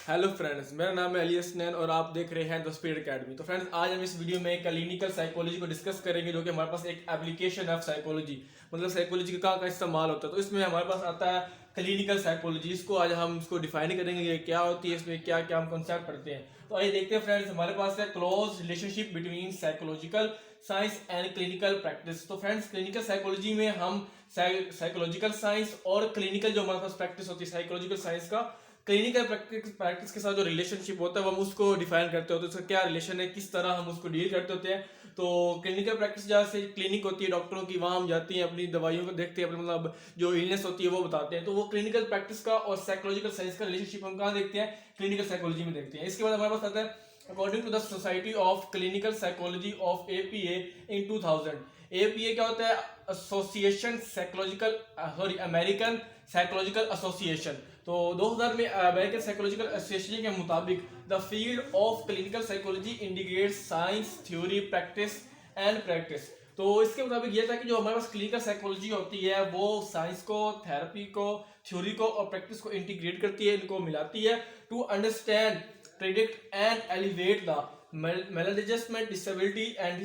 Hello friends, मेरा नाम है अली हसनैन और आप देख रहे हैं द स्पीड एकेडमी। तो फ्रेंड्स, आज हम इस वीडियो में क्लिनिकल साइकोलॉजी को डिस्कस करेंगे, जो कि हमारे पास एक एप्लीकेशन ऑफ साइकोलॉजी, मतलब साइकोलॉजी का कहाँ इस्तेमाल होता है। तो इसमें हमारे पास आता है क्लिनिकल साइकोलॉजी। इसको आज हम इसको डिफाइन करेंगे, ये क्या होती है, इसमें क्या क्या हम कॉन्सेप्ट पढ़ते हैं। तो आइए देखते हैं फ्रेंड्स, हमारे पास है close relationship between psychological science and clinical practice. तो फ्रेंड्स, क्लिनिकल साइकोलॉजी में हम साइकोलॉजिकल साइंस और क्लिनिकल जो हमारे पास प्रैक्टिस होती है साइकोलॉजिकल साइंस का, क्लिनिकल प्रैक्टिस के साथ जो रिलेशनशिप होता है वो हम उसको डिफाइन करते होते हैं। उसका क्या रिलेशन है, किस तरह हम उसको डील करते होते हैं। तो क्लिनिकल प्रैक्टिस जहाँ से क्लिनिक होती है डॉक्टरों की, वहाँ हम जाते हैं, अपनी दवाइयों को देखते हैं, अपने मतलब जो इलनेस होती है वो बताते हैं। तो वो क्लिनिकल प्रैक्टिस का और साइकोलॉजिकल साइंस का रिलेशनशिप हम कहाँ देखते हैं, क्लिनिकल साइकोलॉजी में देखते हैं। इसके बाद हमारे पास आता है according to the society of clinical psychology of APA in 2000। APA क्या होता है, association psychological sorry American psychological association. तो 2000 में अमेरिकन साइकोलॉजिकल एसोसिएशन के मुताबिक the field of clinical psychology integrates science, theory, practice and practice. तो इसके मुताबिक ये था कि जो हमारे पास क्लिनिकल साइकोलॉजी होती है वो साइंस को, थेरेपी को, थ्योरी को और प्रैक्टिस को इंटीग्रेट करती है, इनको मिलाती है to understand, predict and elevate the maladjustment, disability and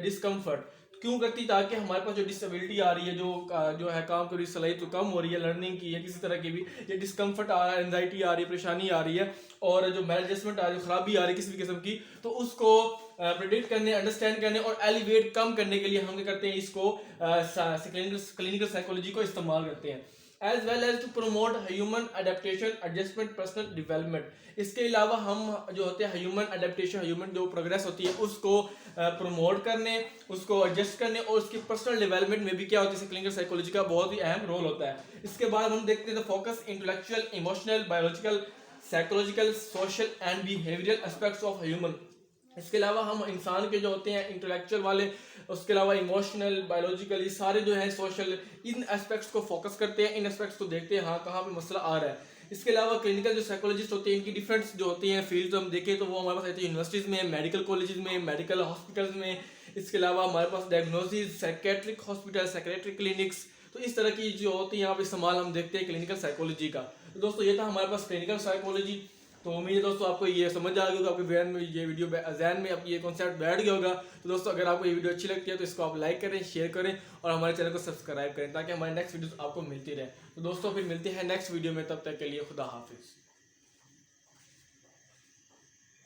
discomfort. क्यों करती, ताकि हमारे पास जो डिसेबिलिटी आ रही है, जो है काम करने की सलाहियत तो कम हो रही है, लर्निंग की है किसी तरह की भी, ये डिस्कम्फर्ट आ रहा है, एंजाइटी आ रही है, परेशानी आ रही है, और जो मेल एडजस्टमेंट आ रही है, खराबी आ रही है किसी भी किस्म की, तो उसको प्रिडिक्ट करने, अंडरस्टैंड करने और एलिवेट कम करने के लिए हम क्या करते हैं, इसको क्लिनिकल साइकोलॉजी को इस्तेमाल करते हैं। As well as to promote human adaptation, adjustment, personal development. इसके अलावा हम जो होते हैं ह्यूमन अडेप्टेशन, ह्यूमन जो प्रोग्रेस होती है उसको प्रमोट करने, उसको एडजस्ट करने और उसकी पर्सनल डेवलपमेंट में भी क्या होती है, क्लिनिकल साइकोलॉजी का बहुत ही अहम रोल होता है। इसके बाद हम देखते हैं focus intellectual, emotional, biological, psychological, social and behavioural aspects of human. इसके अलावा हम इंसान के जो होते हैं इंटेलेक्चुअल वाले, उसके अलावा इमोशनल, बायोलॉजिकल, ये सारे जो है सोशल, इन एस्पेक्ट्स को फोकस करते हैं, इन एस्पेक्ट्स को देखते हैं, हाँ कहाँ पे मसला आ रहा है। इसके अलावा क्लिनिकल जो साइकोलॉजिस्ट होते हैं इनकी डिफरेंट जो होती हैं फील्ड हम देखें तो वो हमारे पास आती है यूनिवर्सिटीज़ में, मेडिकल कॉलेजेस में, मेडिकल हॉस्पिटल्स में। इसके अलावा हमारे पास diagnosis, psychiatric hospital, psychiatric clinics. तो इस तरह की जो होती है यहाँ पे इस्तेमाल हम देखते हैं क्लिनिकल साइकोलॉजी का। तो दोस्तों ये था हमारे पास क्लिनिकल साइकोलॉजी। तो उम्मीद है दोस्तों आपको ये समझ आ गया होगा, आपके जहन में ये वीडियो जहन में आपकी ये कॉन्सेप्ट बैठ गया होगा। तो दोस्तों अगर आपको ये वीडियो अच्छी लगती है तो इसको आप लाइक करें, शेयर करें और हमारे चैनल को सब्सक्राइब करें, ताकि हमारे नेक्स्ट वीडियोस आपको मिलती रहे। तो दोस्तों फिर मिलते हैं नेक्स्ट वीडियो में, तब तक के लिए खुदा हाफिज़।